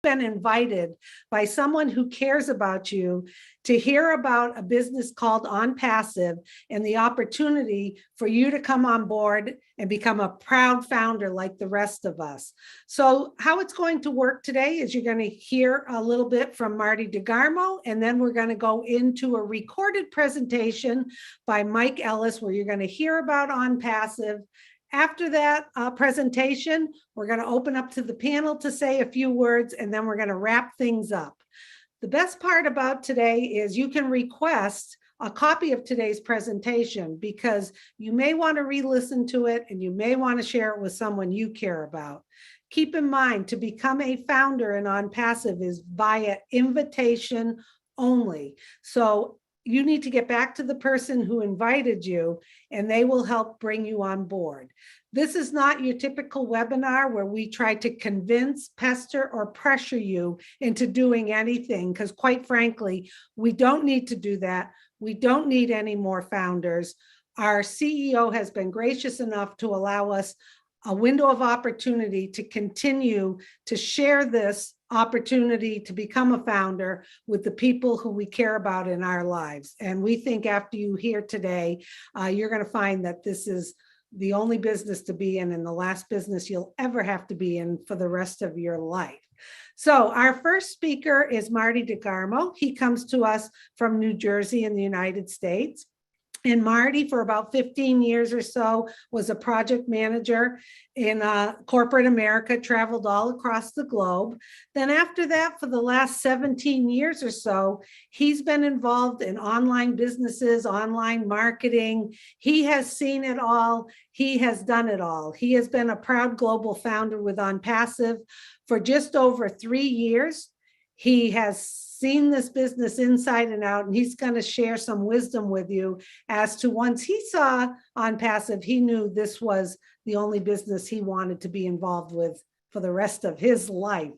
been invited by someone who cares about you to hear about a business called On Passive and the opportunity for you to come on board and become a proud founder like the rest of us. So how it's going to work today is you're going to hear a little bit from Marty DeGarmo, and then we're going to go into a recorded presentation by Mike Ellis where you're going to hear about On Passive. After that presentation, we're going to open up to the panel to say a few words, and then we're going to wrap things up. The best part about today is you can request a copy of today's presentation because you may want to re-listen to it and you may want to share it with someone you care about. Keep in mind, to become a founder in On Passive is via invitation only. So you need to get back to the person who invited you and they will help bring you on board. This is not your typical webinar where we try to convince, pester, or pressure you into doing anything, because quite frankly, we don't need to do that. We don't need any more founders. Our CEO has been gracious enough to allow us a window of opportunity to continue to share this opportunity to become a founder with the people who we care about in our lives. And we think after you hear today, you're going to find that this is the only business to be in and the last business you'll ever have to be in for the rest of your life. So our first speaker is Marty DeGarmo. He comes to us from New Jersey in the United States. And Marty, for about 15 years or so, was a project manager in corporate America, traveled all across the globe. Then after that, for the last 17 years or so, he's been involved in online businesses, online marketing. He has seen it all. He has done it all. He has been a proud global founder with On Passive for just over 3 years. He has seen this business inside and out, and he's going to share some wisdom with you as to once he saw On Passive, he knew this was the only business he wanted to be involved with for the rest of his life.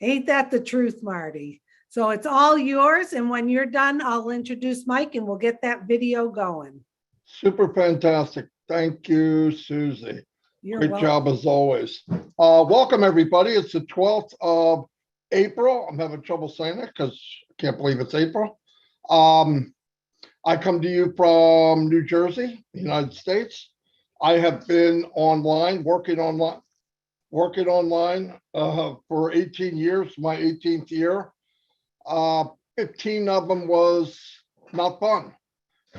Ain't that the truth, Marty? So it's all yours, and when you're done, I'll introduce Mike and we'll get that video going. Super fantastic. Thank you, Susie. You're Great welcome. job as always. Welcome, everybody. It's the 12th of April. I'm having trouble saying it because I can't believe it's April. I come to you from New Jersey, United States. I have been online, working online for 18 years, my 18th year. 15 of them was not fun.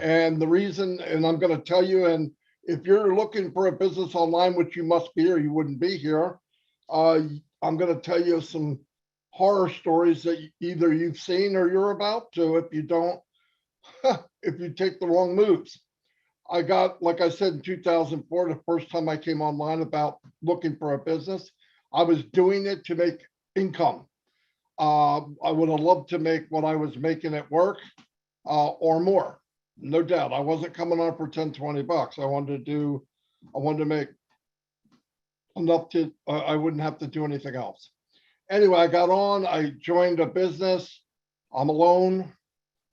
And the reason, and I'm going to tell you, and if you're looking for a business online, which you must be or you wouldn't be here, I'm going to tell you some horror stories that either you've seen or you're about to, if you don't, if you take the wrong moves. I got, like I said, in 2004, the first time I came online about looking for a business, I was doing it to make income. I would have loved to make what I was making at work or more, no doubt. I wasn't coming on for 10, 20 bucks. I wanted to make enough to, I wouldn't have to do anything else. Anyway, I got on, I joined a business. I'm alone.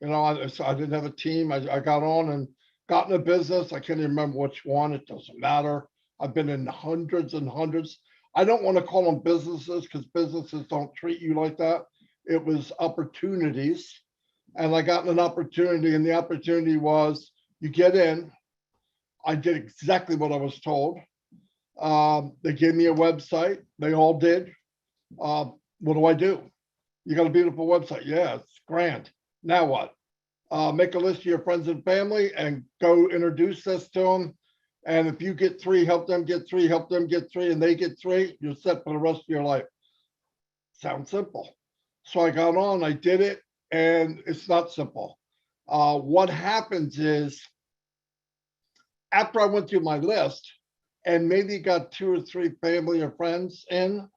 You know, I didn't have a team. I got on and got in a business. I can't even remember which one. It doesn't matter. I've been in hundreds and hundreds. I don't want to call them businesses because businesses don't treat you like that. It was opportunities. And I got an opportunity, and the opportunity was you get in. I did exactly what I was told. They gave me a website. They all did. What do? You got a beautiful website. Yeah, it's grand. Now what? Make a list of your friends and family and go introduce this to them. And if you get 3, help them get 3, help them get 3, and they get 3, you're set for the rest of your life. Sounds simple. So I got on, I did it, and it's not simple. What happens is after I went through my list and maybe got 2 or 3 family or friends in,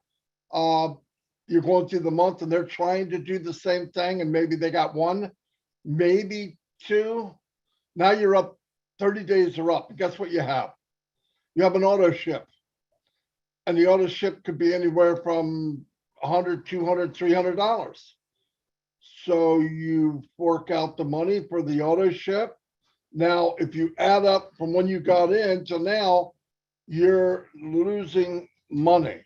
you're going through the month and they're trying to do the same thing, and maybe they got 1, maybe 2. Now you're up, 30 days are up. Guess what you have? You have an auto ship. And the auto ship could be anywhere from $100, $200, $300. So you fork out the money for the auto ship. Now, if you add up from when you got in to now, you're losing money.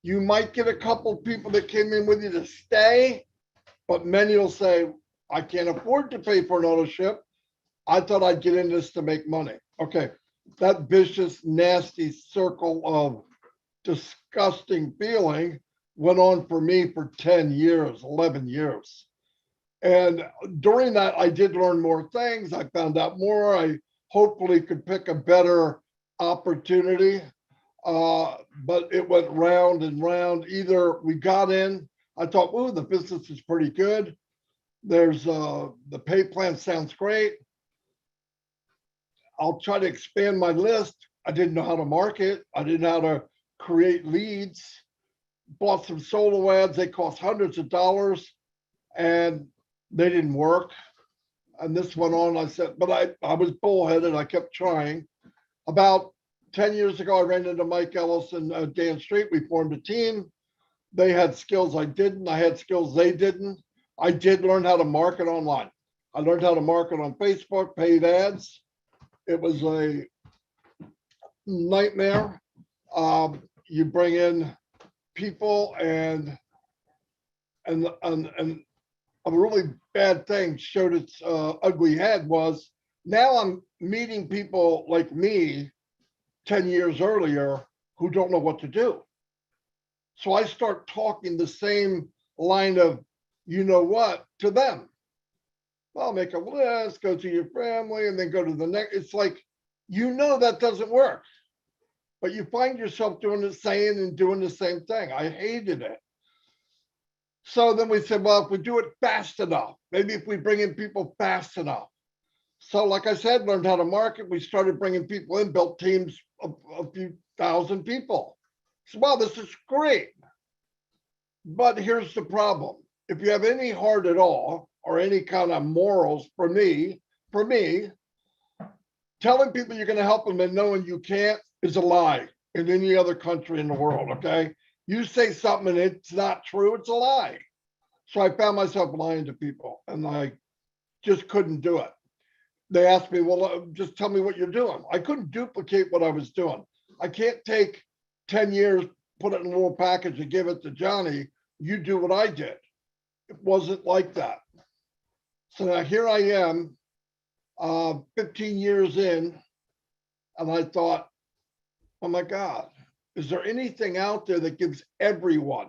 You might get a couple people that came in with you to stay, but many will say, I can't afford to pay for an auto ship. I thought I'd get in this to make money. Okay, that vicious, nasty circle of disgusting feeling went on for me for 10 years, 11 years. And during that, I did learn more things. I found out more. I hopefully could pick a better opportunity. But it went round and round. Either we got in, I thought, oh, the business is pretty good. There's the pay plan sounds great. I'll try to expand my list. I didn't know how to market. I didn't know how to create leads. Bought some solo ads. They cost hundreds of dollars and they didn't work. And this went on. I said, but I was bullheaded. I kept trying. About 10 years ago, I ran into Mike Ellis and Dan Street. We formed a team. They had skills I didn't. I had skills they didn't. I did learn how to market online. I learned how to market on Facebook, paid ads. It was a nightmare. You bring in people and a really bad thing showed its ugly head was now I'm meeting people like me 10 years earlier who don't know what to do. So I start talking the same line of, you know what, to them. Well, make a list, go to your family, and then go to the next. It's like, you know, that doesn't work, but you find yourself doing the same and doing the same thing. I hated it. So then we said, well, if we do it fast enough, maybe if we bring in people fast enough. So like I said, learned how to market. We started bringing people in, built teams of a few thousand people. So, well, this is great. But here's the problem. If you have any heart at all, or any kind of morals for me, telling people you're going to help them and knowing you can't is a lie in any other country in the world, okay? You say something and it's not true, it's a lie. So I found myself lying to people and I just couldn't do it. They asked me, well, just tell me what you're doing. I couldn't duplicate what I was doing. I can't take 10 years, put it in a little package and give it to Johnny. You do what I did. It wasn't like that. So now here I am, 15 years in, and I thought, oh my God, is there anything out there that gives everyone,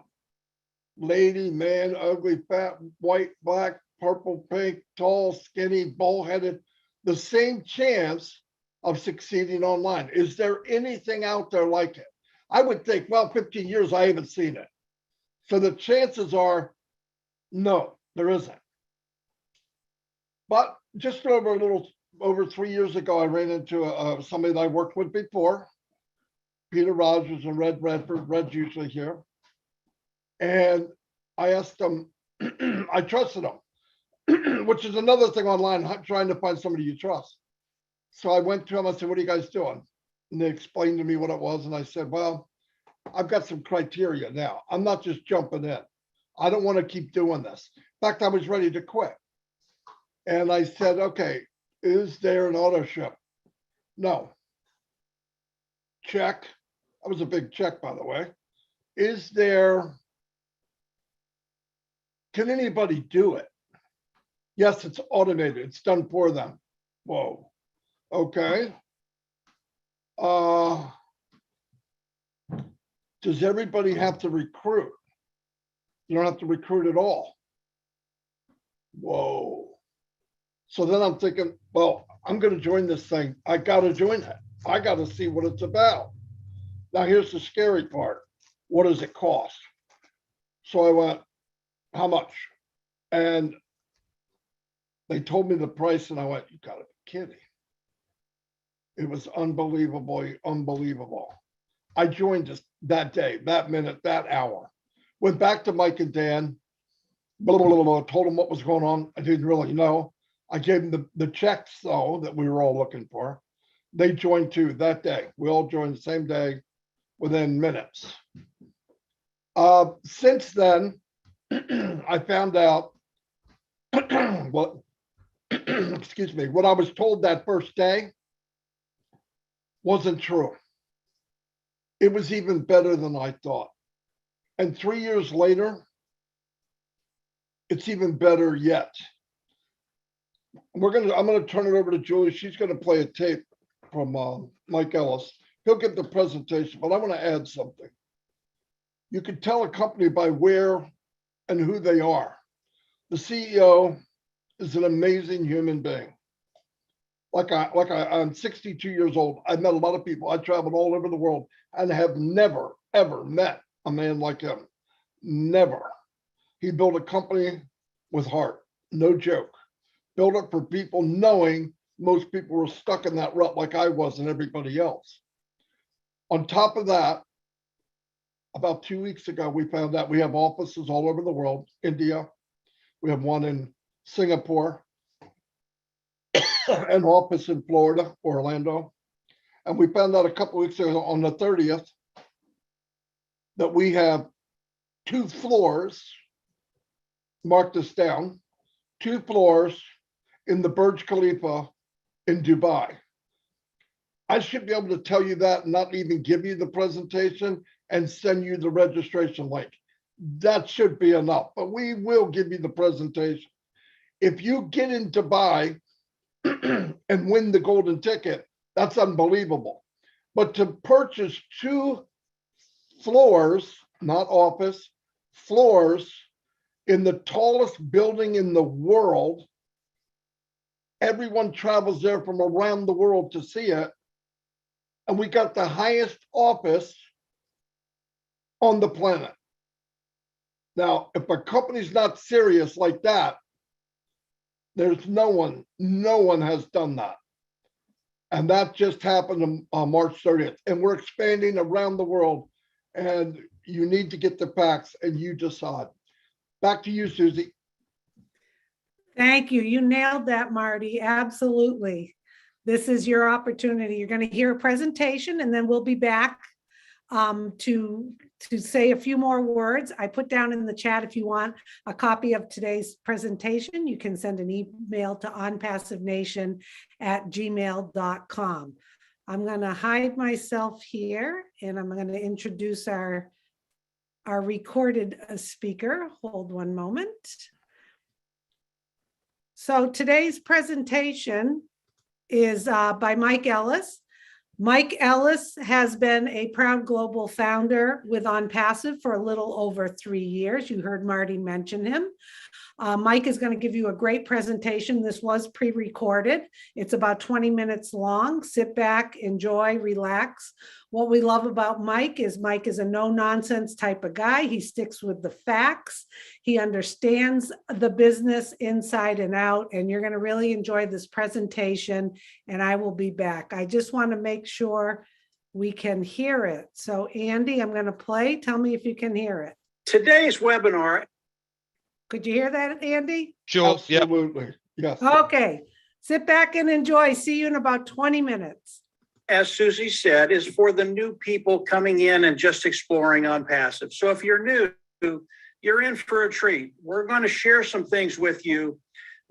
lady, man, ugly, fat, white, black, purple, pink, tall, skinny, bullheaded, the same chance of succeeding online? Is there anything out there like it? I would think, well, 15 years, I haven't seen it. So the chances are, no, there isn't. But just over 3 years ago, I ran into somebody that I worked with before, Peter Rogers and Red Redford. Red's usually here. And I asked him, I trusted him, which is another thing online, trying to find somebody you trust. So I went to him, I said, what are you guys doing? And they explained to me what it was. And I said, well, I've got some criteria now. I'm not just jumping in. I don't want to keep doing this. In fact, I was ready to quit. And I said, okay, is there an auto ship? No. Check. That was a big check, by the way. Is there, can anybody do it? Yes, it's automated. It's done for them. Whoa. Okay. Does everybody have to recruit? You don't have to recruit at all. Whoa. So then I'm thinking, well, I'm going to join this thing. I got to join it. I got to see what it's about. Now, here's the scary part. What does it cost? So I went, how much? And they told me the price and I went, you got to be kidding. It was unbelievably unbelievable. I joined just that day, that minute, that hour. Went back to Mike and Dan, blah, blah, blah, blah, told them what was going on. I didn't really know. I gave them the checks, though, that we were all looking for. They joined too that day. We all joined the same day within minutes. Since then, I found out what, excuse me, what I was told that first day wasn't true. It was even better than I thought. And 3 years later, it's even better yet. I'm gonna turn it over to Julie. She's gonna play a tape from Mike Ellis. He'll give the presentation, but I want to add something. You can tell a company by where and who they are. The CEO is an amazing human being. I'm 62 years old. I've met a lot of people. I traveled all over the world and have never, ever met a man like him. Never. He built a company with heart. No joke. Built it for people knowing most people were stuck in that rut like I was and everybody else. On top of that, about 2 weeks ago, we found out we have offices all over the world. India, we have one in Singapore, an office in Florida, Orlando. And we found out a couple of weeks ago on the 30th that we have 2 floors, mark this down, 2 floors in the Burj Khalifa in Dubai. I should be able to tell you that and not even give you the presentation and send you the registration link. That should be enough, but we will give you the presentation. If you get in Dubai and win the golden ticket, that's unbelievable. But to purchase 2 floors, not office, floors in the tallest building in the world, everyone travels there from around the world to see it. And we got the highest office on the planet. Now, if a company's not serious like that, there's no one has done that. And that just happened on March 30th. And we're expanding around the world. And you need to get the facts and you decide. Back to you, Susie. Thank you. You nailed that, Marty. Absolutely. This is your opportunity. You're going to hear a presentation and then we'll be back to say a few more words. I put down in the chat, if you want a copy of today's presentation, you can send an email to onpassivenation@gmail.com. I'm going to hide myself here and I'm going to introduce our recorded speaker. Hold one moment. So today's presentation is by Mike Ellis. Mike Ellis has been a proud global founder with OnPassive for a little over 3 years. You heard Marty mention him. Mike is going to give you a great presentation. This was pre-recorded. It's about 20 minutes long. Sit back, enjoy, relax. What we love about Mike is a no-nonsense type of guy. He sticks with the facts. He understands the business inside and out, and you're going to really enjoy this presentation, and I will be back. I just want to make sure we can hear it. So Andy, I'm going to play. Tell me if you can hear it. Today's webinar. Could you hear that, Andy? Sure. Absolutely. Yes. Okay. Sit back and enjoy. See you in about 20 minutes. As Susie said, is for the new people coming in and just exploring OnPassive. So if you're new, you're in for a treat. We're going to share some things with you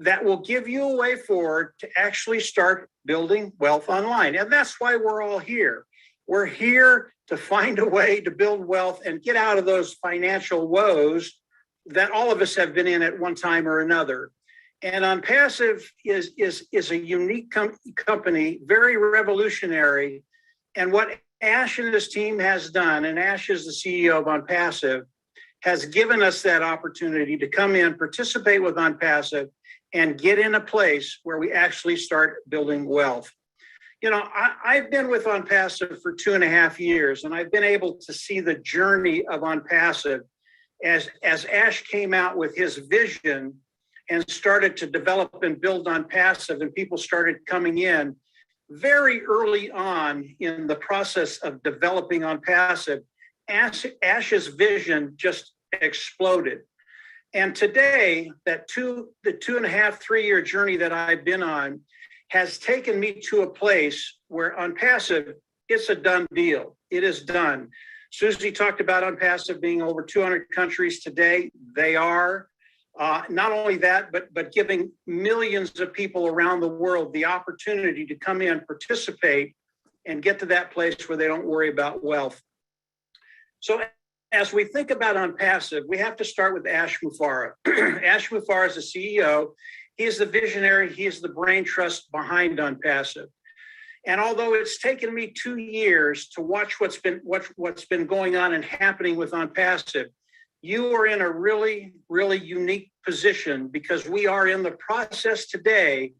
that will give you a way forward to actually start building wealth online. And that's why we're all here. We're here to find a way to build wealth and get out of those financial woes that all of us have been in at one time or another. And OnPassive is a unique company, very revolutionary. And what Ash and his team has done, and Ash is the CEO of OnPassive, has given us that opportunity to come in, participate with OnPassive, and get in a place where we actually start building wealth. You know, I've been with OnPassive for 2.5 years, and I've been able to see the journey of OnPassive as Ash came out with his vision and started to develop and build OnPassive, and people started coming in very early on in the process of developing OnPassive. Ash's vision just exploded. And today, the 2.5, 3-year journey that I've been on has taken me to a place where OnPassive, it's a done deal. It is done. Susie talked about OnPassive being over 200 countries today. They are. Not only that, but giving millions of people around the world the opportunity to come in, participate, and get to that place where they don't worry about wealth. So as we think about OnPassive, we have to start with Ash Mufareh. Ash Mufareh is the CEO. He is the visionary. He is the brain trust behind OnPassive. And although it's taken me 2 years to watch what's been going on and happening with OnPassive, you are in a really, really unique position because we are in the process today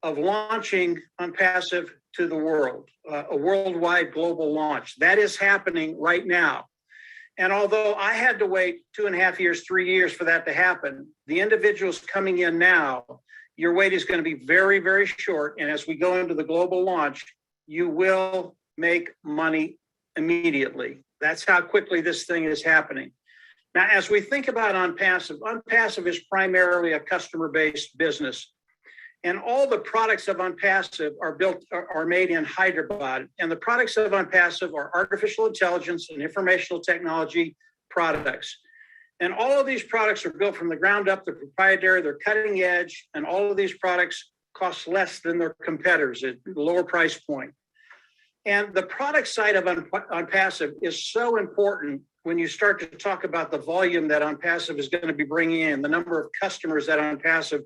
of launching OnPassive to the world, a worldwide global launch. That is happening right now. And although I had to wait 2.5 years, 3 years for that to happen, the individuals coming in now, your wait is going to be very, very short. And as we go into the global launch, you will make money immediately. That's how quickly this thing is happening. Now, as we think about OnPassive, OnPassive is primarily a customer-based business. And all the products of OnPassive are made in Hyderabad. And the products of OnPassive are artificial intelligence and informational technology products. And all of these products are built from the ground up. They're proprietary, they're cutting edge, and all of these products cost less than their competitors at a lower price point. And the product side of OnPassive is so important when you start to talk about the volume that OnPassive is going to be bringing in, the number of customers that OnPassive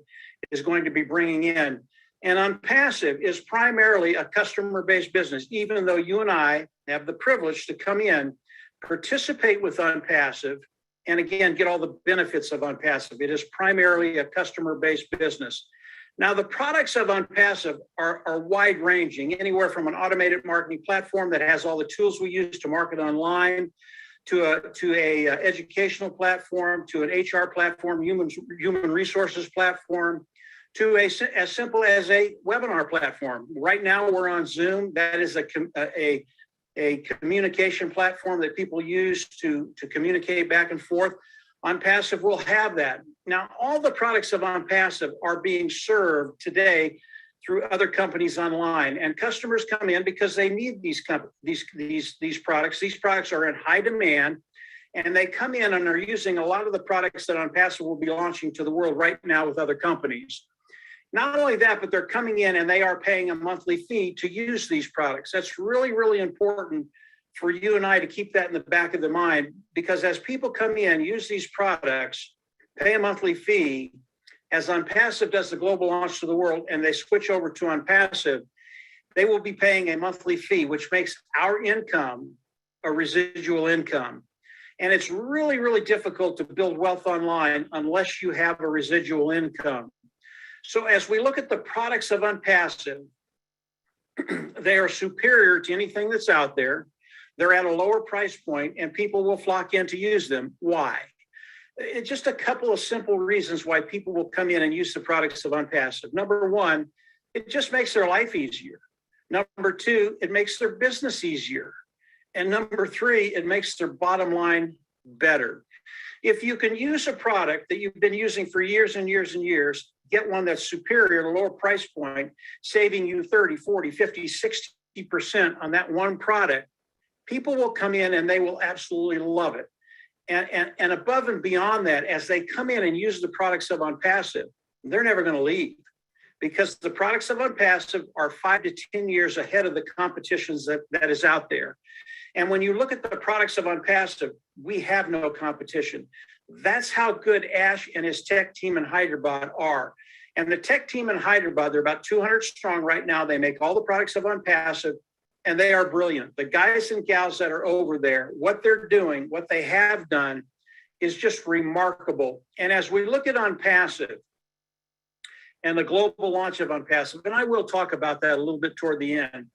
is going to be bringing in. And OnPassive is primarily a customer-based business, even though you and I have the privilege to come in, participate with OnPassive, and again, get all the benefits of OnPassive. It is primarily a customer-based business. Now, the products of OnPassive are wide-ranging, anywhere from an automated marketing platform that has all the tools we use to market online, to a educational platform, to an HR platform, human resources platform, to as simple as a webinar platform. Right now, we're on Zoom. That is a communication platform that people use to communicate back and forth. OnPassive will have that. Now, all the products of OnPassive are being served today through other companies online, and customers come in because they need these products. These products are in high demand, and they come in and are using a lot of the products that OnPassive will be launching to the world right now with other companies. Not only that, but they're coming in and they are paying a monthly fee to use these products. That's really, really important for you and I to keep that in the back of the mind, because as people come in, use these products, pay a monthly fee, as OnPassive does the global launch to the world and they switch over to OnPassive, they will be paying a monthly fee, which makes our income a residual income. And it's really, really difficult to build wealth online unless you have a residual income. So as we look at the products of OnPassive, they are superior to anything that's out there. They're at a lower price point and people will flock in to use them. Why? It's just a couple of simple reasons why people will come in and use the products of OnPassive. Number one, it just makes their life easier. Number two, it makes their business easier. And number three, it makes their bottom line better. If you can use a product that you've been using for years and years and years, get one that's superior at a lower price point, saving you 30, 40, 50, 60% on that one product, people will come in and they will absolutely love it. And above and beyond that, as they come in and use the products of OnPassive, they're never going to leave, because the products of OnPassive are 5 to 10 years ahead of the competitions that is out there. And when you look at the products of OnPassive, we have no competition. That's how good Ash and his tech team in Hyderabad are. And the tech team in Hyderabad, they're about 200 strong right now. They make all the products of OnPassive, and they are brilliant. The guys and gals that are over there, what they're doing, what they have done is just remarkable. And as we look at OnPassive and the global launch of OnPassive, and I will talk about that a little bit toward the end,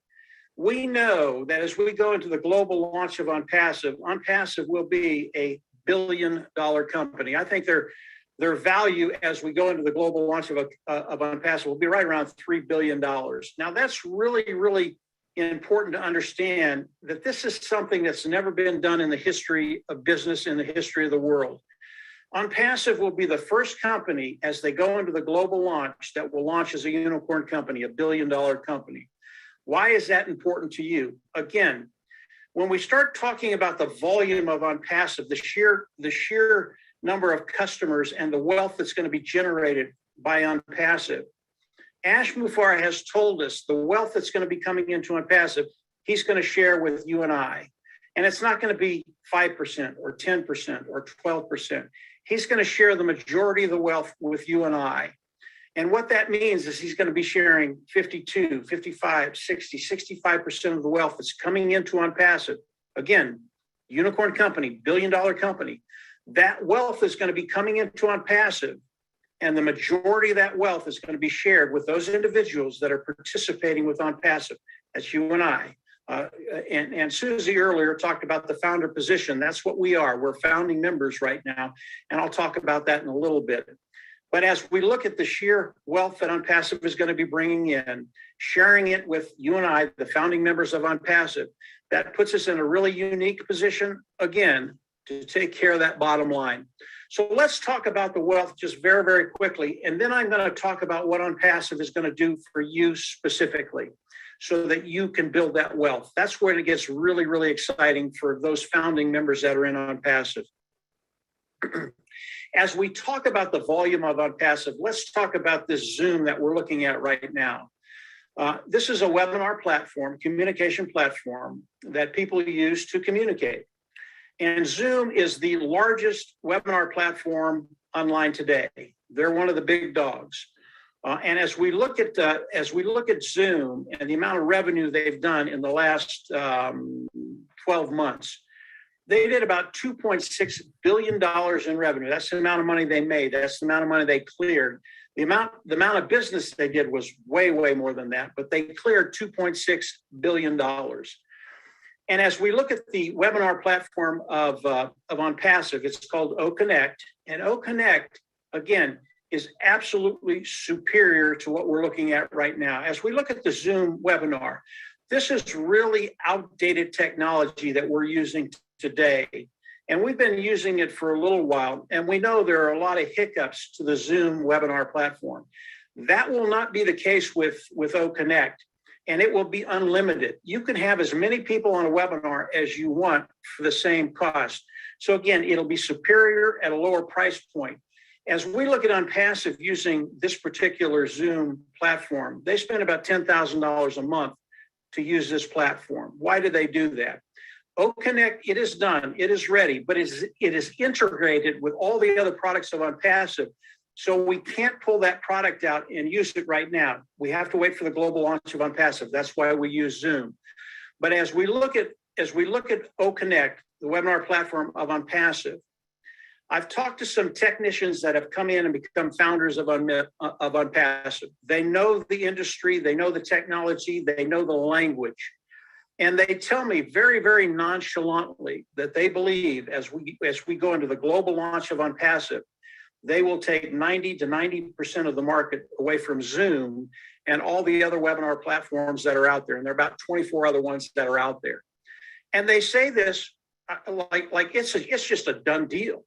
we know that as we go into the global launch of OnPassive, OnPassive will be a billion-dollar company. I think their value as we go into the global launch of OnPassive will be right around $3 billion. Now, that's really, really important to understand that this is something that's never been done in the history of business, in the history of the world. OnPassive will be the first company as they go into the global launch that will launch as a unicorn company, a billion-dollar company. Why is that important to you? Again, when we start talking about the volume of OnPassive, the sheer number of customers and the wealth that's going to be generated by OnPassive, Ash Mufareh has told us the wealth that's going to be coming into OnPassive, he's going to share with you and I. And it's not going to be 5% or 10% or 12%. He's going to share the majority of the wealth with you and I. And what that means is he's going to be sharing 52, 55, 60, 65% of the wealth that's coming into OnPassive. Again, unicorn company, billion-dollar company. That wealth is going to be coming into OnPassive, and the majority of that wealth is going to be shared with those individuals that are participating with OnPassive. That's you and I. And Susie earlier talked about the founder position. That's what we are. We're founding members right now, and I'll talk about that in a little bit. But as we look at the sheer wealth that OnPassive is going to be bringing in, sharing it with you and I, the founding members of OnPassive, that puts us in a really unique position, again, to take care of that bottom line. So let's talk about the wealth just very, very quickly. And then I'm going to talk about what OnPassive is going to do for you specifically so that you can build that wealth. That's where it gets really, really exciting for those founding members that are in OnPassive. As we talk about the volume of OnPassive, let's talk about this Zoom that we're looking at right now. This is a webinar platform, communication platform that people use to communicate. And Zoom is the largest webinar platform online today. They're one of the big dogs. And as we look at Zoom and the amount of revenue they've done in the last 12 months, they did about $2.6 billion in revenue. That's the amount of money they made. That's the amount of money they cleared. The amount of business they did was way, way more than that, but they cleared $2.6 billion. And as we look at the webinar platform of OnPassive, it's called OConnect. And OConnect, again, is absolutely superior to what we're looking at right now. As we look at the Zoom webinar, this is really outdated technology that we're using today. And we've been using it for a little while. And we know there are a lot of hiccups to the Zoom webinar platform. That will not be the case with OConnect. And it will be unlimited. You can have as many people on a webinar as you want for the same cost. So again, it'll be superior at a lower price point. As we look at OnPassive using this particular Zoom platform, they spend about $10,000 a month to use this platform. Why do they do that? OConnect, it is done, it is ready, but it is integrated with all the other products of OnPassive. So we can't pull that product out and use it right now. We have to wait for the global launch of OnPassive. That's why we use Zoom. But as we look at OConnect, the webinar platform of OnPassive, I've talked to some technicians that have come in and become founders of OnPassive. They know the industry, they know the technology, they know the language. And they tell me very, very nonchalantly that they believe as we go into the global launch of OnPassive, they will take 90 to 90% of the market away from Zoom and all the other webinar platforms that are out there. And there are about 24 other ones that are out there. And they say this like it's just a done deal.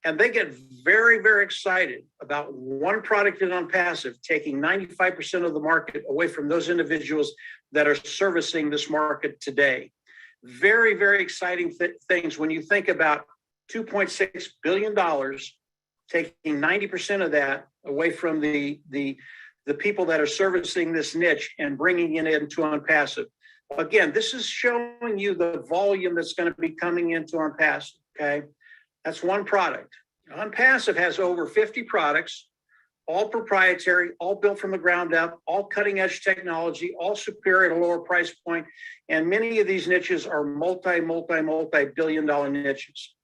And they get very, very excited about one product in OnPassive taking 95% of the market away from those individuals that are servicing this market today. Very, very exciting things when you think about $2.6 billion, taking 90% of that away from the people that are servicing this niche and bringing it into OnPassive. Again, this is showing you the volume that's going to be coming into OnPassive, okay? That's one product. OnPassive has over 50 products, all proprietary, all built from the ground up, all cutting edge technology, all superior at a lower price point. And many of these niches are multi-billion dollar niches.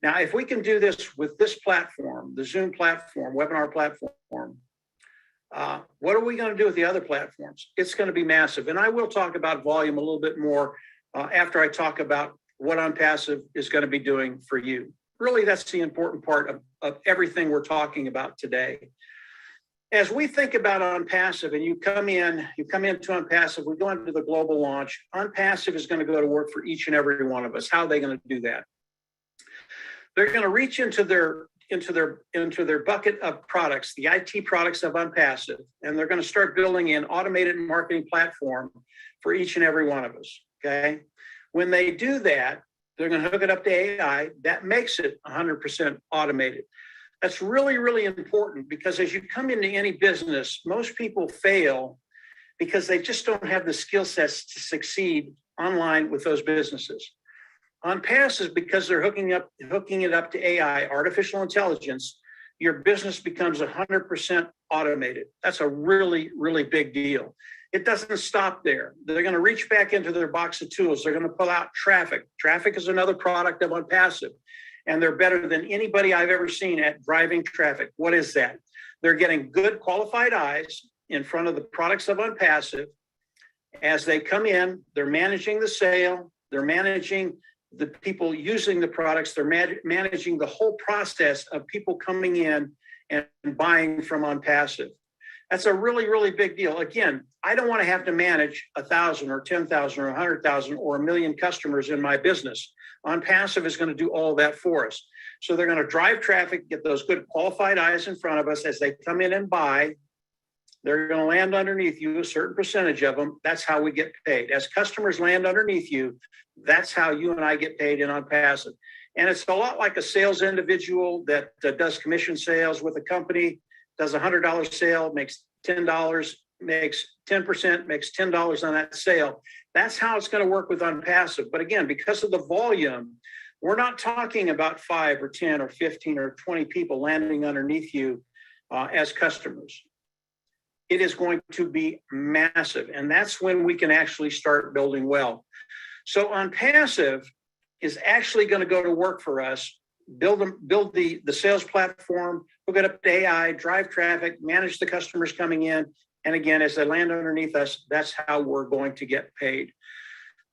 Now, if we can do this with this platform, the Zoom platform, webinar platform, what are we going to do with the other platforms? It's going to be massive. And I will talk about volume a little bit more after I talk about what OnPassive is going to be doing for you. Really, that's the important part of everything we're talking about today. As we think about OnPassive and you come into OnPassive, we go into the global launch. OnPassive is going to go to work for each and every one of us. How are they going to do that? They're going to reach into their bucket of products, the IT products of OnPassive, and they're going to start building an automated marketing platform for each and every one of us, okay? When they do that, they're going to hook it up to AI. That makes it 100% automated. That's really, really important because as you come into any business, most people fail because they just don't have the skill sets to succeed online with those businesses. On passive, because they're hooking it up to AI, artificial intelligence, your business becomes 100% automated. That's a really, really big deal. It doesn't stop there. They're going to reach back into their box of tools. They're going to pull out traffic. Traffic is another product of OnPassive, and they're better than anybody I've ever seen at driving traffic. What is that? They're getting good qualified eyes in front of the products of OnPassive. As they come in, they're managing the sale. They're managing the people using the products. They're managing the whole process of people coming in and buying from OnPassive. That's a really, really big deal. Again, I don't want to have to manage 1,000 or 10,000 or 100,000 or 1,000,000 customers in my business. OnPassive is going to do all that for us. So they're going to drive traffic, get those good qualified eyes in front of us as they come in and buy. They're going to land underneath you, a certain percentage of them. That's how we get paid. As customers land underneath you, that's how you and I get paid in OnPassive. And it's a lot like a sales individual that does commission sales with a company, does a $100 sale, makes $10, makes 10%, makes $10 on that sale. That's how it's going to work with OnPassive. But again, because of the volume, we're not talking about 5 or 10 or 15 or 20 people landing underneath you as customers. It is going to be massive. And that's when we can actually start building well. So OnPassive is actually going to go to work for us, build the sales platform, hook it up to AI, drive traffic, manage the customers coming in. And again, as they land underneath us, that's how we're going to get paid.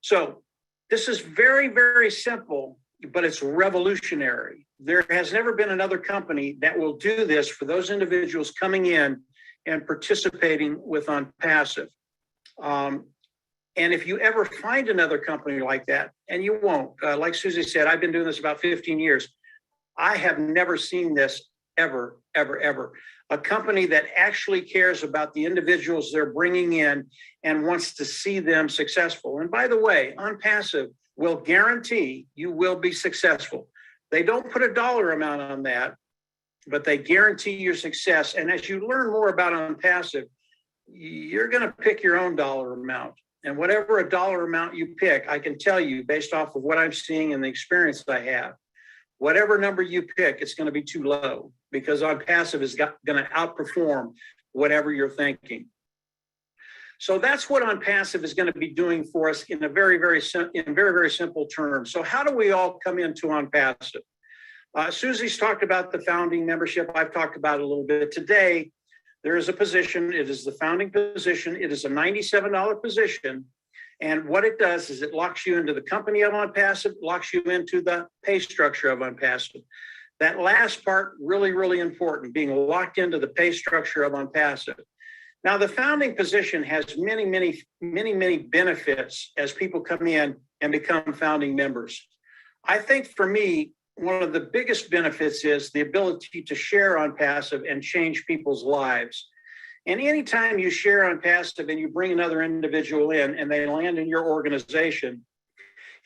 So this is very, very simple, but it's revolutionary. There has never been another company that will do this for those individuals coming in and participating with OnPassive. And if you ever find another company like that, and you won't, like Susie said, I've been doing this about 15 years. I have never seen this ever, ever, ever. A company that actually cares about the individuals they're bringing in and wants to see them successful. And by the way, OnPassive will guarantee you will be successful. They don't put a dollar amount on that, but they guarantee your success. And as you learn more about OnPassive, you're going to pick your own dollar amount. And whatever a dollar amount you pick, I can tell you based off of what I'm seeing and the experience I have, whatever number you pick, it's going to be too low because OnPassive is going to outperform whatever you're thinking. So that's what OnPassive is going to be doing for us in a very, very simple terms. So how do we all come into OnPassive? Susie's talked about the founding membership. I've talked about it a little bit today. There is a position. It is the founding position. It is a $97 position. And what it does is it locks you into the company of OnPassive, locks you into the pay structure of OnPassive. That last part, really, really important, being locked into the pay structure of OnPassive. Now, the founding position has many, many, many, many benefits as people come in and become founding members. I think for me, one of the biggest benefits is the ability to share OnPassive and change people's lives. And anytime you share OnPassive and you bring another individual in and they land in your organization,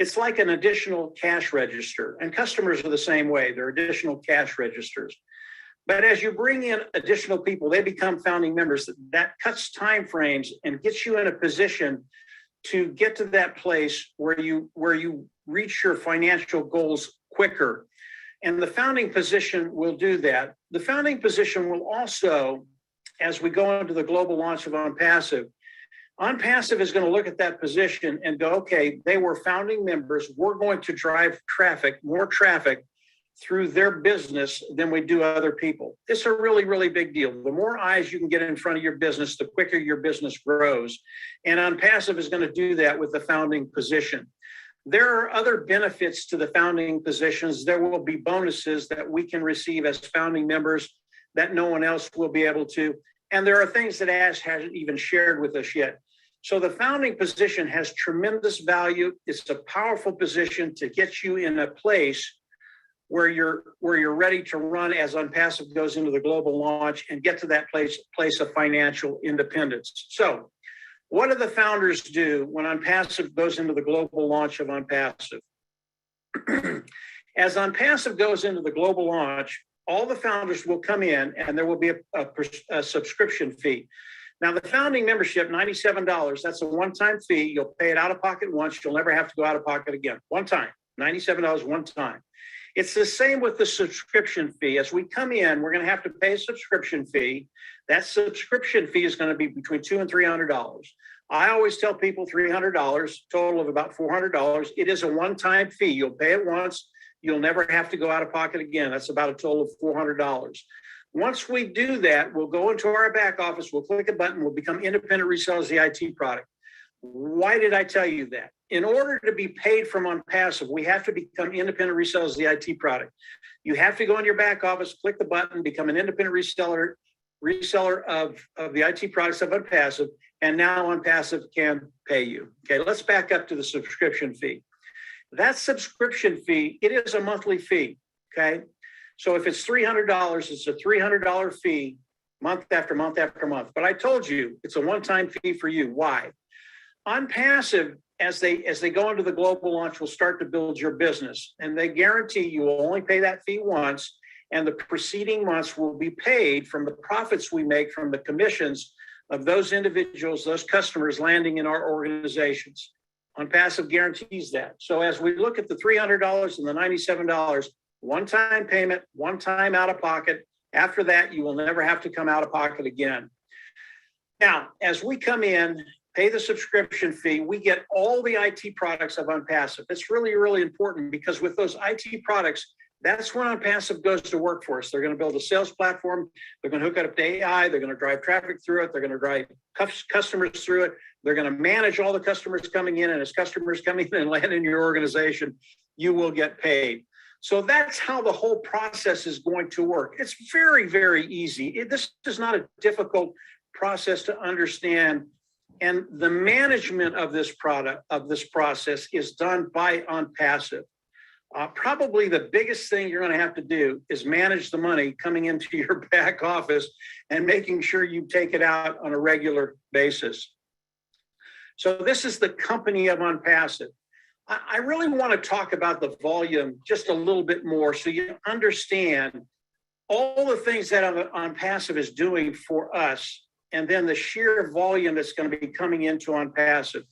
it's like an additional cash register. And customers are the same way. They're additional cash registers. But as you bring in additional people, they become founding members. That cuts time frames and gets you in a position to get to that place where you reach your financial goals quicker. And the founding position will do that. The founding position will also, as we go into the global launch of OnPassive is going to look at that position and go, okay, they were founding members. We're going to drive traffic, more traffic through their business than we do other people. It's a really, really big deal. The more eyes you can get in front of your business, the quicker your business grows. And OnPassive is going to do that with the founding position. There are other benefits to the founding positions. There will be bonuses that we can receive as founding members that no one else will be able to. And there are things that Ash hasn't even shared with us yet. So the founding position has tremendous value. It's a powerful position to get you in a place where you're ready to run as OnPassive goes into the global launch and get to that place of financial independence. So what do the founders do when OnPassive goes into the global launch of OnPassive? As OnPassive goes into the global launch, all the founders will come in and there will be a subscription fee. Now, the founding membership, $97, that's a one-time fee. You'll pay it out of pocket once. You'll never have to go out of pocket again. One time. $97 one time. It's the same with the subscription fee. As we come in, we're going to have to pay a subscription fee. That subscription fee is going to be between $200 and $300. I always tell people $300, total of about $400. It is a one-time fee. You'll pay it once. You'll never have to go out of pocket again. That's about a total of $400. Once we do that, we'll go into our back office, we'll click a button, we'll become independent resellers of the IT product. Why did I tell you that? In order to be paid from OnPassive, we have to become independent resellers of the IT product. You have to go in your back office, click the button, become an independent reseller of the IT products of OnPassive, and now OnPassive can pay you. Okay, let's back up to the subscription fee. That subscription fee, it is a monthly fee, okay? So if it's $300, it's a $300 fee month after month after month. But I told you, it's a one-time fee for you. Why? OnPassive, as they go into the global launch, will start to build your business. And they guarantee you will only pay that fee once, and the preceding months will be paid from the profits we make from the commissions of those individuals, those customers landing in our organizations. OnPassive guarantees that. So as we look at the $300 and the $97, one-time payment, one time out of pocket. After that, you will never have to come out of pocket again. Now, as we come in, pay the subscription fee, we get all the IT products of OnPassive. It's really, really important because with those IT products, that's when OnPassive goes to work for us. They're going to build a sales platform. They're going to hook it up to AI. They're going to drive traffic through it. They're going to drive customers through it. They're going to manage all the customers coming in. And as customers coming in and land in your organization, you will get paid. So that's how the whole process is going to work. It's very, very easy. This is not a difficult process to understand. And the management of this process is done by OnPassive. Probably the biggest thing you're going to have to do is manage the money coming into your back office and making sure you take it out on a regular basis. So this is the company of OnPassive. I really want to talk about the volume just a little bit more so you understand all the things that OnPassive is doing for us, and then the sheer volume that's going to be coming into OnPassive.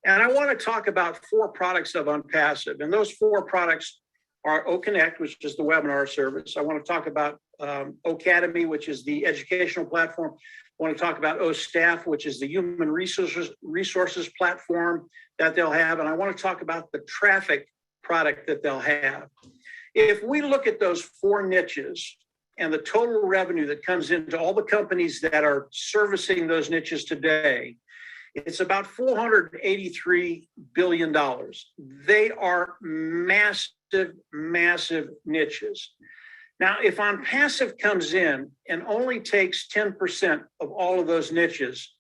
And I want to talk about 4 products of OnPassive, and those 4 products are OConnect, which is the webinar service. I want to talk about Ocademy, which is the educational platform. I want to talk about OStaff, which is the human resources platform that they'll have. And I want to talk about the traffic product that they'll have. If we look at those 4 niches and the total revenue that comes into all the companies that are servicing those niches today, it's about $483 billion. They are massive, massive niches. Now, if OnPassive comes in and only takes 10% of all of those niches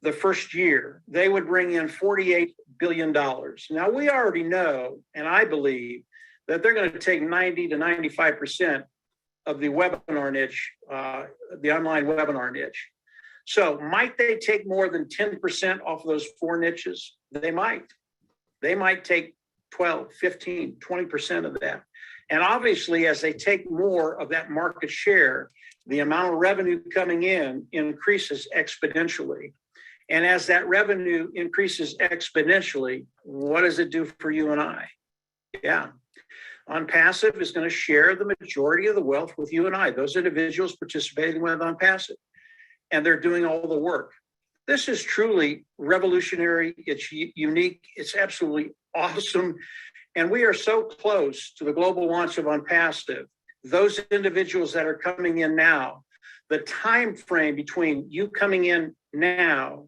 the first year, they would bring in $48 billion. Now, we already know, and I believe, that they're going to take 90 to 95% of the webinar niche, the online webinar niche. So might they take more than 10% off those 4 niches? They might. They might take 12, 15, 20% of that. And obviously, as they take more of that market share, the amount of revenue coming in increases exponentially. And as that revenue increases exponentially, what does it do for you and I? Yeah. OnPassive is going to share the majority of the wealth with you and I, those individuals participating with OnPassive. And they're doing all the work. This is truly revolutionary. It's unique. It's absolutely awesome. And we are so close to the global launch of OnPassive. Those individuals that are coming in now, the time frame between you coming in now,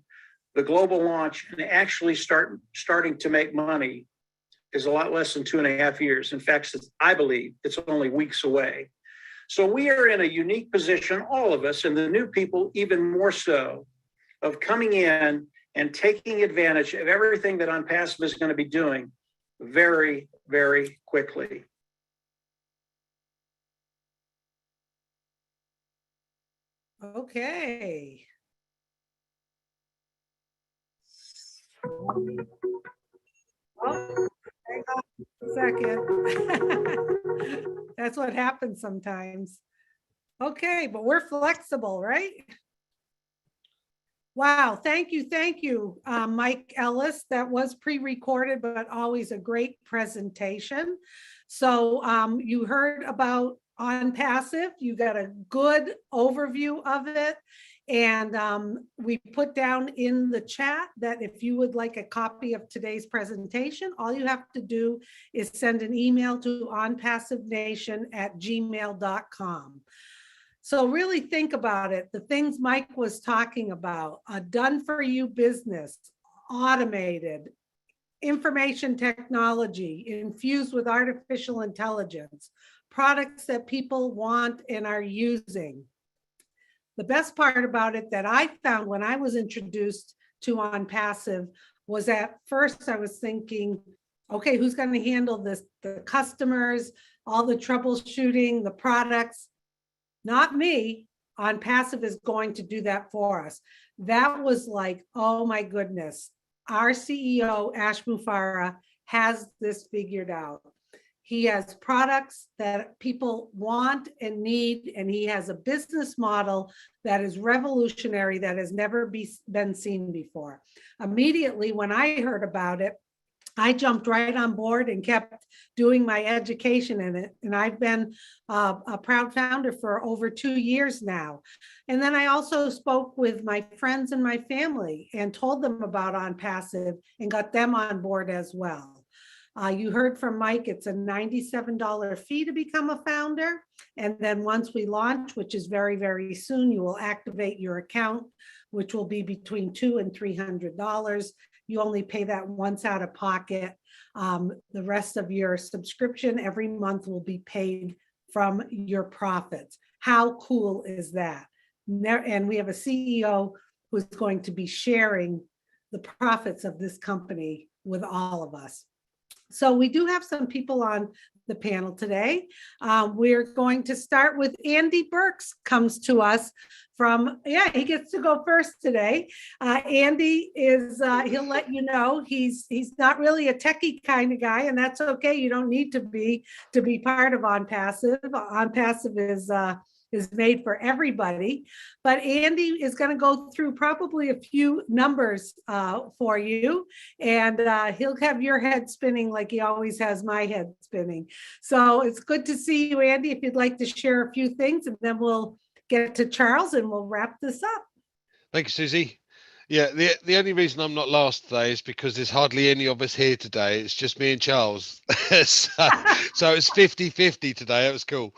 the global launch, and actually starting to make money is a lot less than 2.5 years. In fact, I believe it's only weeks away. So we are in a unique position, all of us, and the new people even more so, of coming in and taking advantage of everything that OnPassive is going to be doing very, very quickly. Okay. Oh, hang on a second. That's what happens sometimes. Okay, but we're flexible, right? Wow, thank you, Mike Ellis. That was pre-recorded, but always a great presentation. So you heard about On Passive. You got a good overview of it. And we put down in the chat that if you would like a copy of today's presentation, all you have to do is send an email to onpassivenation@gmail.com. So really think about it. The things Mike was talking about, a done for you business, automated, information technology infused with artificial intelligence, products that people want and are using. The best part about it that I found when I was introduced to On Passive was at first I was thinking, okay, who's going to handle this? The customers, all the troubleshooting, the products. Not me. On Passive is going to do that for us. That was like, oh my goodness. Our CEO, Ash Mufareh, has this figured out. He has products that people want and need, and he has a business model that is revolutionary, that has never been seen before. Immediately, when I heard about it, I jumped right on board and kept doing my education in it. And I've been a proud founder for over 2 years now. And then I also spoke with my friends and my family and told them about On Passive and got them on board as well. You heard from Mike, it's a $97 fee to become a founder. And then once we launch, which is very, very soon, you will activate your account, which will be between $200 and $300. You only pay that once out of pocket. The rest of your subscription every month will be paid from your profits. How cool is that? And we have a CEO who's going to be sharing the profits of this company with all of us. So we do have some people on the panel today. We're going to start with Andy Burks, comes to us from, yeah, he gets to go first today. Andy is, he'll let you know, he's not really a techie kind of guy, and that's okay. You don't need to be part of On Passive. On Passive is made for everybody. But Andy is going to go through probably a few numbers for you, and he'll have your head spinning like he always has my head spinning. So it's good to see you, Andy. If you'd like to share a few things, and then we'll get to Charles and we'll wrap this up. Thank you, Susie. Yeah, the only reason I'm not last today is because there's hardly any of us here today. It's just me and Charles. so it's 50-50 today. It was cool.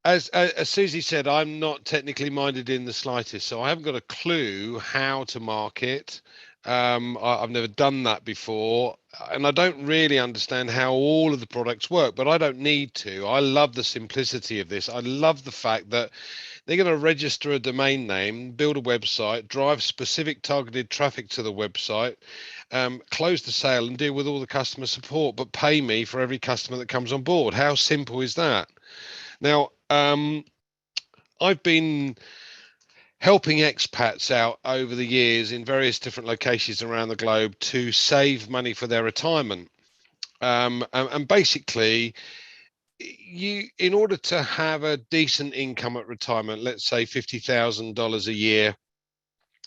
As Susie said, I'm not technically minded in the slightest, so I haven't got a clue how to market. I've never done that before, and I don't really understand how all of the products work, but I don't need to. I love the simplicity of this. I love the fact that they're going to register a domain name, build a website, drive specific targeted traffic to the website, close the sale and deal with all the customer support, but pay me for every customer that comes on board. How simple is that? Now, I've been helping expats out over the years in various different locations around the globe to save money for their retirement. And basically, in order to have a decent income at retirement, let's say $50,000 a year,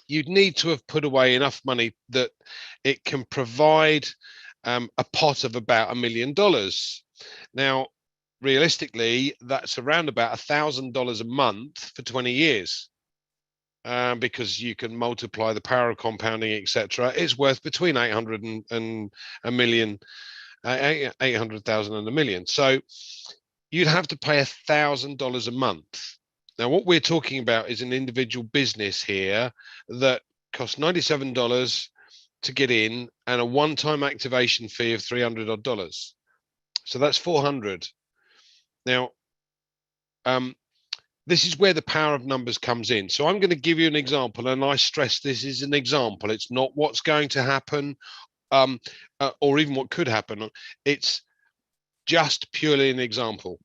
you'd need to have put away enough money that it can provide a pot of about $1 million. Now, realistically, that's around about $1,000 a month for 20 years. Because you can multiply the power of compounding, etc. It's worth between 800 and a million, 800,000 and $1 million. So you'd have to pay $1,000 a month. Now, what we're talking about is an individual business here that costs $97 to get in and a one-time activation fee of $300 odd. So that's 400. Now, this is where the power of numbers comes in. So I'm going to give you an example, and I stress this is an example. It's not what's going to happen, or even what could happen. It's just purely an example.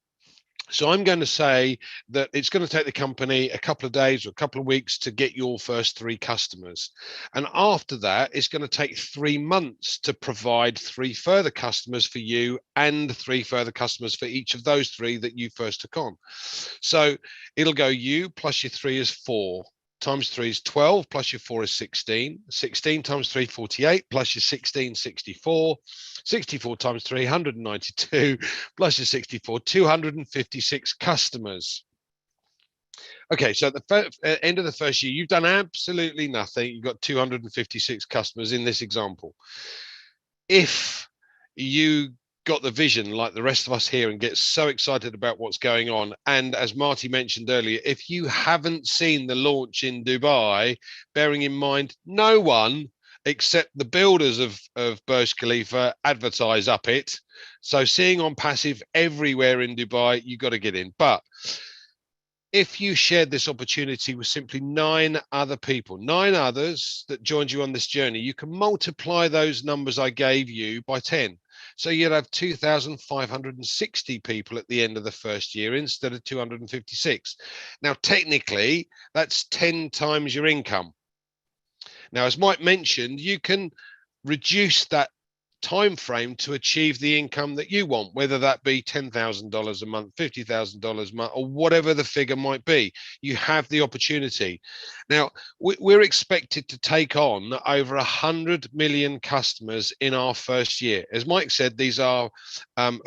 So I'm going to say that it's going to take the company a couple of days or a couple of weeks to get your first 3 customers. And after that, it's going to take 3 months to provide 3 further customers for you and 3 further customers for each of those 3 that you first took on. So it'll go you plus your 3 is 4 times 3 is 12, plus your 4 is 16. 16 times 3, 48, plus your 16, 64. 64 times 3, 192, plus your 64, 256 customers. Okay, so at the end of the first year, you've done absolutely nothing. You've got 256 customers in this example. If you got the vision like the rest of us here and get so excited about what's going on, and as Marty mentioned earlier, if you haven't seen the launch in Dubai, bearing in mind no one except the builders of Burj Khalifa advertise up it, so seeing on passive everywhere in Dubai, you've got to get in. But if you shared this opportunity with simply 9 other people, 9 others that joined you on this journey, you can multiply those numbers I gave you by 10. So you'd have 2,560 people at the end of the first year instead of 256. Now, technically, that's 10 times your income. Now, as Mike mentioned, you can reduce that time frame to achieve the income that you want, whether that be $10,000 a month, $50,000 a month, or whatever the figure might be. You have the opportunity. Now, we're expected to take on over 100 million customers in our first year. As Mike said, these are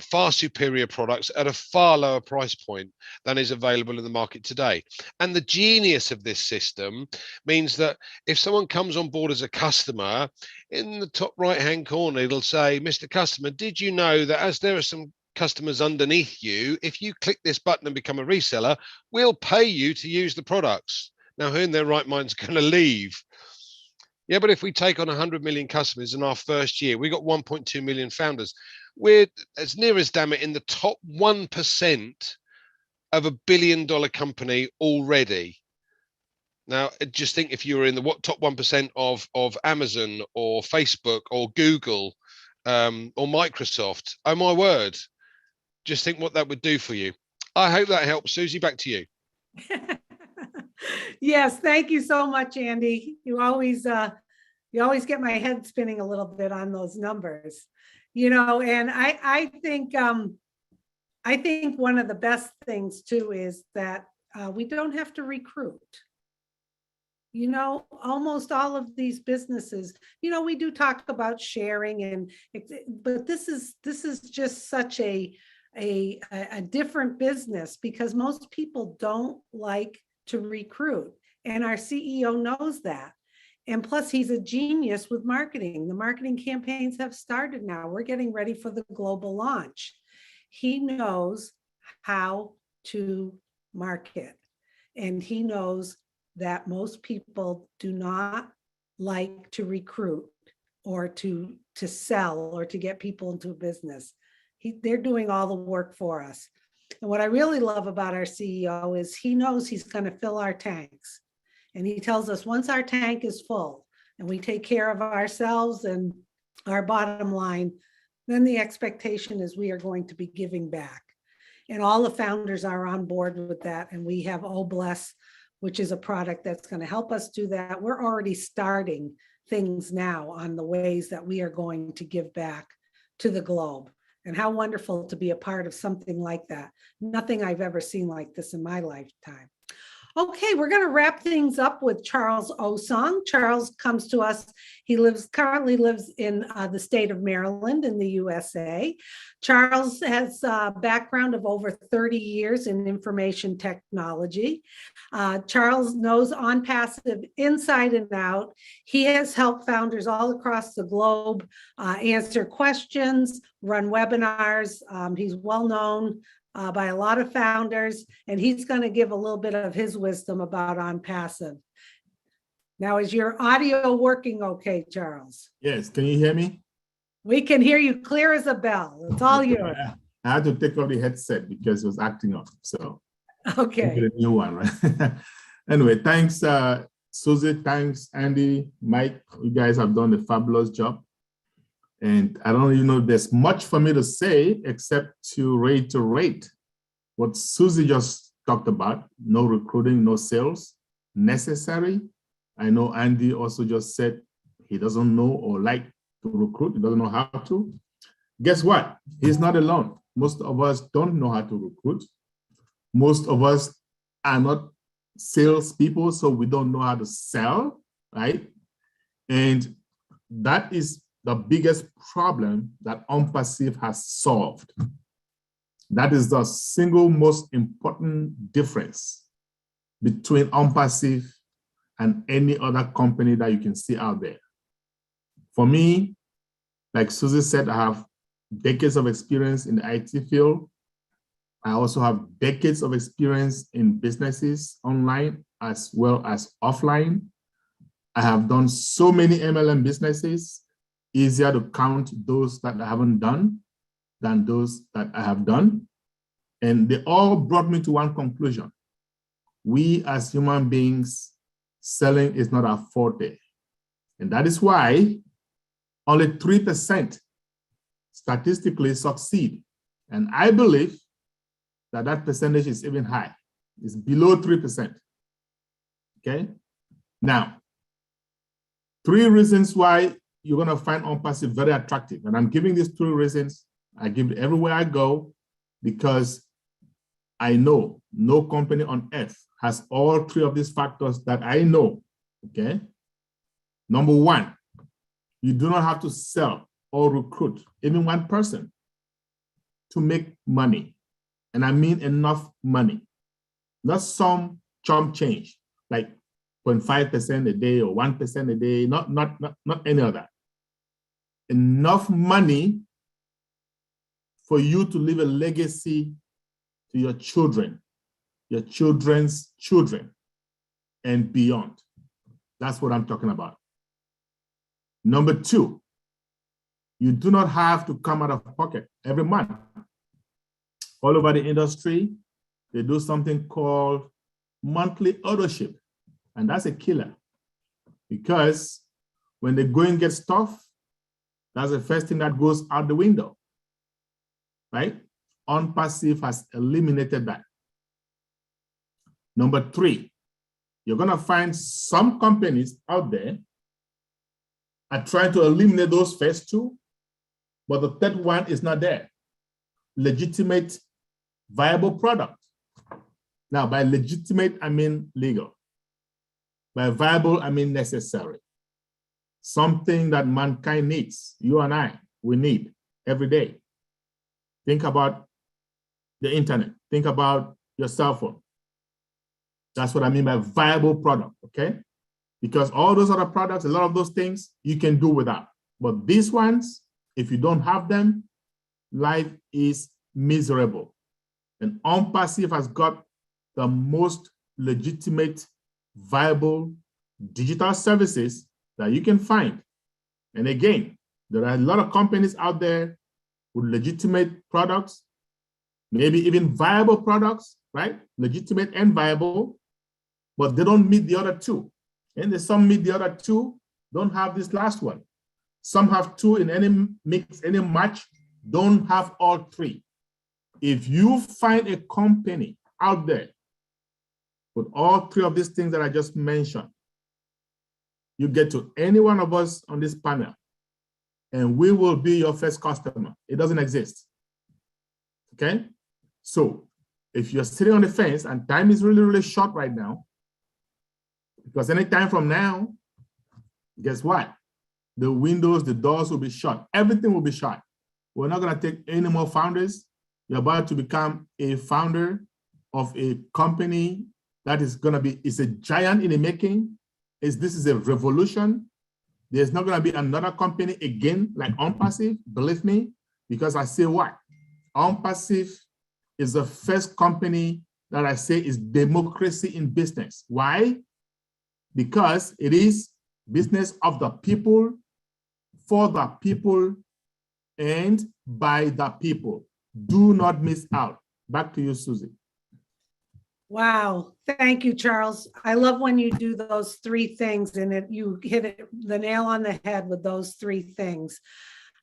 far superior products at a far lower price point than is available in the market today. And the genius of this system means that if someone comes on board as a customer, in the top right-hand corner, it'll say, Mr. Customer, did you know that as there are some customers underneath you, if you click this button and become a reseller, we'll pay you to use the products. Now, who in their right mind is going to leave? Yeah, but if we take on 100 million customers in our first year, we got 1.2 million founders. We're, as near as damn it, in the top 1% of $1 billion company already. Now, just think if you were in the top 1% of Amazon or Facebook or Google or Microsoft, oh my word, just think what that would do for you. I hope that helps. Susie, back to you. Yes, thank you so much, Andy. You always get my head spinning a little bit on those numbers, you know. And I think one of the best things too is that we don't have to recruit. You know, almost all of these businesses, you know, we do talk about sharing, but this is just such a different business because most people don't like to recruit, and our CEO knows that. And plus, he's a genius with marketing. The marketing campaigns have started now. We're getting ready for the global launch. He knows how to market, and he knows that most people do not like to recruit or to sell or to get people into a business. They're doing all the work for us. And what I really love about our CEO is he knows he's going to fill our tanks. And he tells us once our tank is full and we take care of ourselves and our bottom line, then the expectation is we are going to be giving back. And all the founders are on board with that. And we have Oh Bless, which is a product that's going to help us do that. We're already starting things now on the ways that we are going to give back to the globe. And how wonderful to be a part of something like that. Nothing I've ever seen like this in my lifetime. Okay, we're going to wrap things up with Charles Osong. Charles comes to us. He currently lives in the state of Maryland in the USA. Charles has a background of over 30 years in information technology. Charles knows OnPassive inside and out. He has helped founders all across the globe answer questions, run webinars. He's well known by a lot of founders, and he's going to give a little bit of his wisdom about OnPassive. Now, is your audio working okay, Charles? Yes, can you hear me? We can hear you clear as a bell. It's all yours. I had to take off the headset because it was acting up, so okay. Get a new one, right? Anyway, thanks, Susie. Thanks, Andy, Mike. You guys have done a fabulous job. And I don't even know if there's much for me to say except to reiterate what Susie just talked about. No recruiting, no sales necessary. I know Andy also just said he doesn't know or like to recruit. He doesn't know how to. Guess what? He's not alone. Most of us don't know how to recruit. Most of us are not salespeople, so we don't know how to sell, right? And that is the biggest problem that OnPassive has solved. That is the single most important difference between OnPassive and any other company that you can see out there. For me, like Susie said, I have decades of experience in the IT field. I also have decades of experience in businesses online as well as offline. I have done so many MLM businesses, easier to count those that I haven't done than those that I have done. And they all brought me to one conclusion. We as human beings, selling is not our forte. And that is why only 3% statistically succeed. And I believe that that percentage is even high. It's below 3%. Okay? Now, 3 reasons why you're going to find OnPassive very attractive. And I'm giving these 3 reasons. I give it everywhere I go because I know no company on earth has all 3 of these factors that I know. Okay? Number 1, you do not have to sell or recruit even one person to make money. And I mean enough money, not some chump change, like 0.5% a day or 1% a day, not any of that. Enough money for you to leave a legacy to your children, your children's children, and beyond. That's what I'm talking about. Number 2, you do not have to come out of pocket every month. All over the industry, they do something called monthly auto-ship, and that's a killer because when the going gets tough, that's the first thing that goes out the window, right? OnPassive has eliminated that. Number 3, you're gonna find some companies out there are trying to eliminate those first 2, but the third one is not there. Legitimate, viable product. Now, by legitimate, I mean legal. By viable, I mean necessary. Something that mankind needs, you and I, we need every day. Think about the internet. Think about your cell phone. That's what I mean by viable product, okay? Because all those other products, a lot of those things you can do without. But these ones, if you don't have them, life is miserable. And OnPassive has got the most legitimate, viable digital services that you can find. And again, there are a lot of companies out there with legitimate products, maybe even viable products, right? Legitimate and viable, but they don't meet the other 2. And there's some meet the other 2, don't have this last one. Some have 2 in any mix, any match, don't have all 3. If you find a company out there with all 3 of these things that I just mentioned, you get to any one of us on this panel, and we will be your first customer. It doesn't exist. Okay? So if you're sitting on the fence and time is really, really short right now, because any time from now, guess what? The windows, the doors will be shut. Everything will be shut. We're not going to take any more founders. You're about to become a founder of a company that is going to be, it's a giant in the making. This is a revolution. There's not going to be another company again like OnPassive, believe me, because I say what? OnPassive is the first company that I say is democracy in business. Why? Because it is business of the people, for the people, and by the people. Do not miss out. Back to you, Susie. Wow. Thank you, Charles. I love when you do those 3 things and you hit the nail on the head with those 3 things.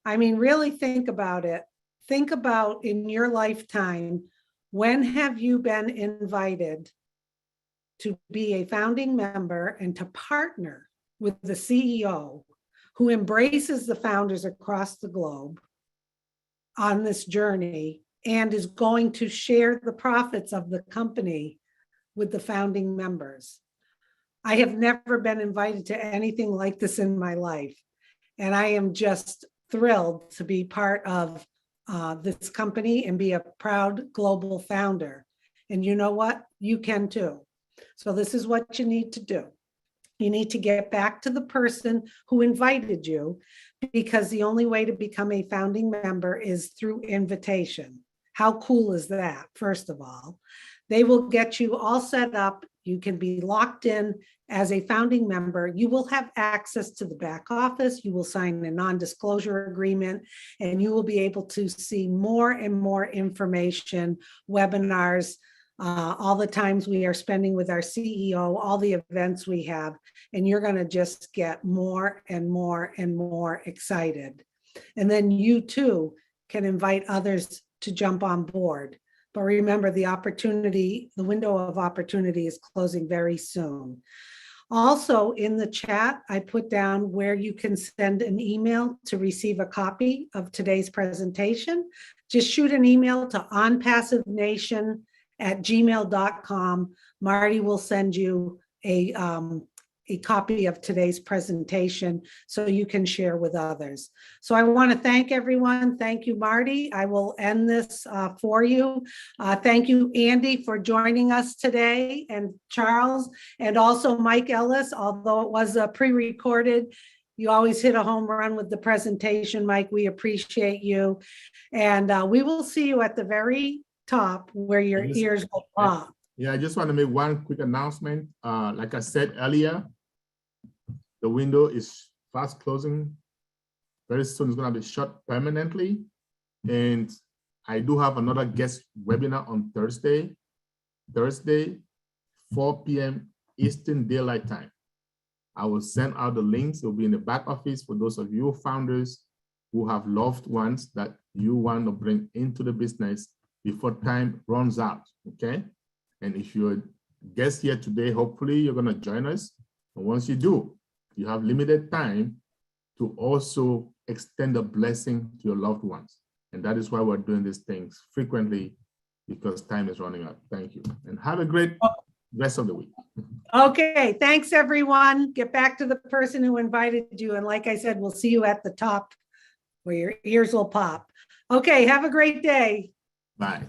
I mean, really think about it. Think about in your lifetime, when have you been invited to be a founding member and to partner with the CEO who embraces the founders across the globe on this journey and is going to share the profits of the company with the founding members. I have never been invited to anything like this in my life. And I am just thrilled to be part of this company and be a proud global founder. And you know what? You can too. So this is what you need to do. You need to get back to the person who invited you, because the only way to become a founding member is through invitation. How cool is that? First of all, they will get you all set up. You can be locked in as a founding member. You will have access to the back office. You will sign a non-disclosure agreement, and you will be able to see more and more information, webinars, all the times we are spending with our CEO, all the events we have, and you're going to just get more and more and more excited. And then you too can invite others to jump on board. But remember, the opportunity, the window of opportunity is closing very soon. Also in the chat, I put down where you can send an email to receive a copy of today's presentation. Just shoot an email to onpassivenation@gmail.com. Marty will send you a copy of today's presentation so you can share with others. So I want to thank everyone. Thank you, Marty. I will end this for you. Thank you, Andy, for joining us today, and Charles, and also Mike Ellis, although it was pre-recorded. You always hit a home run with the presentation, Mike. We appreciate you. And we will see you at the very top where your ears will pop. Yeah, I just want to make one quick announcement. Like I said earlier, the window is fast closing. Very soon it's going to be shut permanently. And I do have another guest webinar on Thursday, 4 p.m. Eastern Daylight Time. I will send out the links. It will be in the back office for those of you founders who have loved ones that you want to bring into the business before time runs out, okay? And if you're a guest here today, hopefully you're going to join us. And once you do, you have limited time to also extend a blessing to your loved ones. And that is why we're doing these things frequently, because time is running out. Thank you. And have a great rest of the week. Okay, thanks, everyone. Get back to the person who invited you. And like I said, we'll see you at the top where your ears will pop. Okay, have a great day. Bye.